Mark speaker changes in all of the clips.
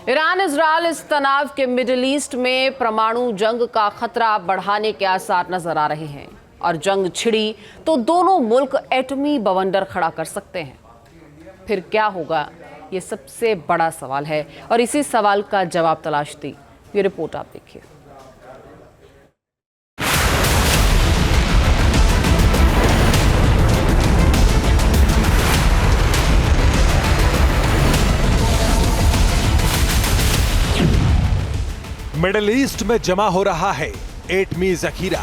Speaker 1: Iran Israel इस तनाव के मिडिल ईस्ट में परमाणु जंग का खतरा बढ़ाने के आसार नजर आ रहे हैं और जंग छिड़ी तो दोनों मुल्क एटमी बवंडर खड़ा कर सकते हैं। फिर क्या होगा, ये सबसे बड़ा सवाल है और इसी सवाल का जवाब तलाशती ये रिपोर्ट आप देखिए।
Speaker 2: मिडिल ईस्ट में जमा हो रहा है एटमी जखीरा।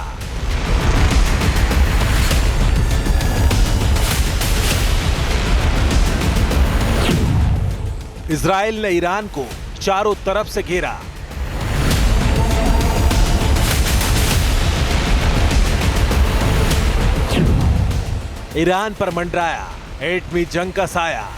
Speaker 2: इजराइल ने ईरान को चारों तरफ से घेरा। ईरान पर मंडराया एटमी जंग का साया।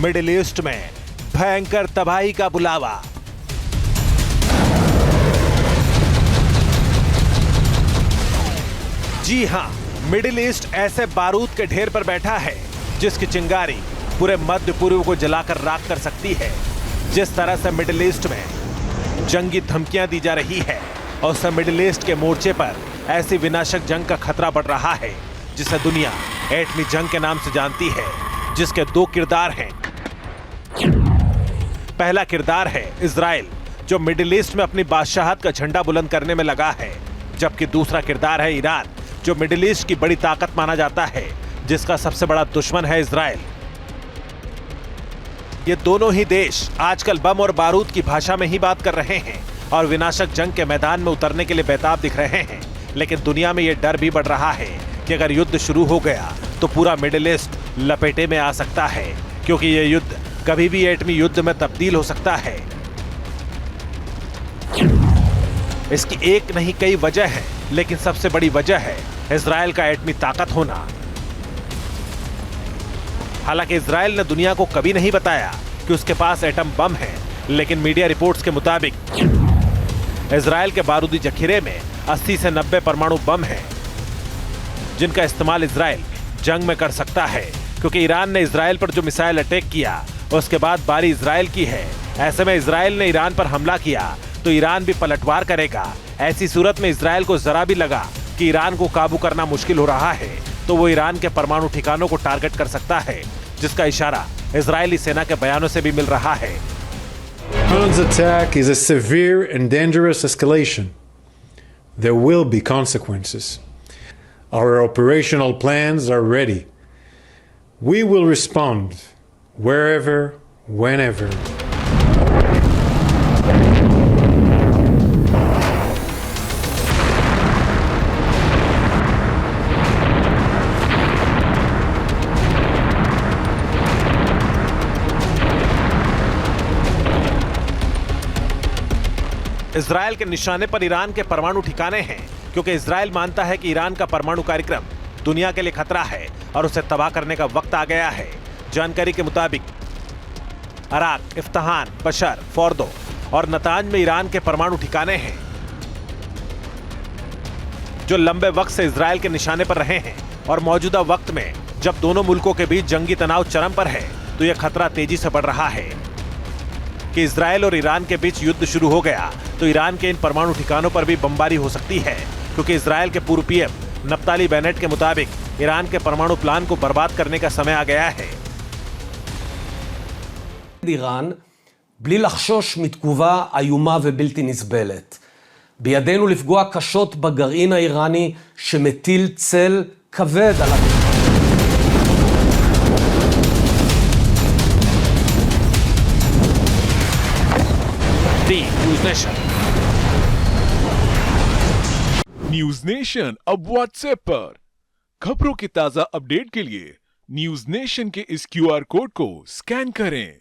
Speaker 2: मिडिल ईस्ट में भयंकर तबाही का बुलावा। जी हां, मिडिल ईस्ट ऐसे बारूद के ढेर पर बैठा है जिसकी चिंगारी पूरे मध्य पूर्व को जलाकर राख कर सकती है। जिस तरह से मिडिल ईस्ट में जंगी धमकियां दी जा रही है और उससे मिडिल ईस्ट के मोर्चे पर ऐसी विनाशक जंग का खतरा बढ़ रहा है जिसे दुनिया एटमी जंग के नाम से जानती है, जिसके दो किरदार हैं। पहला किरदार है इजराइल, जो मिडिल ईस्ट में अपनी बादशाहत का झंडा बुलंद करने में लगा है, जबकि दूसरा किरदार है ईरान, जो मिडिल ईस्ट की बड़ी ताकत माना जाता है, जिसका सबसे बड़ा दुश्मन है इजराइल। ये दोनों ही देश आजकल बम और बारूद की भाषा में ही बात कर रहे हैं और विनाशक जंग के मैदान में उतरने के लिए बेताब दिख रहे हैं। लेकिन दुनिया में यह डर भी बढ़ रहा है कि अगर युद्ध शुरू हो गया तो पूरा मिडिल ईस्ट लपेटे में आ सकता है, क्योंकि यह युद्ध कभी भी एटमी युद्ध में तब्दील हो सकता है। इसकी एक नहीं कई वजह है, लेकिन सबसे बड़ी वजह है इजराइल का एटमी ताकत होना। हालांकि इजराइल ने दुनिया को कभी नहीं बताया कि उसके पास एटम बम है, लेकिन मीडिया रिपोर्ट्स के मुताबिक इजराइल के बारूदी जखीरे में 80 से 90 परमाणु बम हैं, जिनका इस्तेमाल इजराइल जंग में कर सकता है। क्योंकि ईरान ने इजराइल पर जो मिसाइल अटैक किया उसके बाद बारी इजराइल की है। ऐसे में इजराइल ने ईरान पर हमला किया तो ईरान भी पलटवार करेगा। ऐसी सूरत में इजराइल को जरा भी लगा कि ईरान को काबू करना मुश्किल हो रहा है तो वो ईरान के परमाणु ठिकानों को टारगेट कर सकता है, जिसका इशारा इजरायली सेना के बयानों से भी मिल रहा है।
Speaker 3: Iran's attack is a severe and dangerous escalation. There will be consequences. Our operational plans are ready. We will respond wherever, whenever.
Speaker 2: Israel के निशाने पर ईरान के परमाणु ठिकाने हैं, क्योंकि इजराइल मानता है कि ईरान का परमाणु कार्यक्रम दुनिया के लिए खतरा है और उसे तबाह करने का वक्त आ गया है। जानकारी के मुताबिक अराक, इफ्तहान, बशर, फोर्दो और नतांज में ईरान के परमाणु ठिकाने हैं, जो लंबे वक्त से इजराइल के निशाने पर रहे हैं। और मौजूदा वक्त में जब दोनों मुल्कों के बीच जंगी तनाव चरम पर है तो यह खतरा तेजी से बढ़ रहा है कि इजराइल और ईरान के बीच युद्ध शुरू हो गया तो ईरान के इन परमाणु ठिकानों पर भी बमबारी हो सकती है। क्योंकि इजराइल के पूर्व पीएम नफ्ताली बेनेट के मुताबिक ईरान के परमाणु प्लान को बर्बाद करने का समय आ गया है।
Speaker 4: איראן בלי לחשוש מתגובה איומה ובלתי נסבלת. בידינו לפגוע קשות בגרעין האיראני שמטיל צל כבד על
Speaker 5: न्यूज नेशन अब व्हाट्सएप पर खबरों की ताजा अपडेट के लिए न्यूज नेशन के इस क्यूआर कोड को स्कैन करें।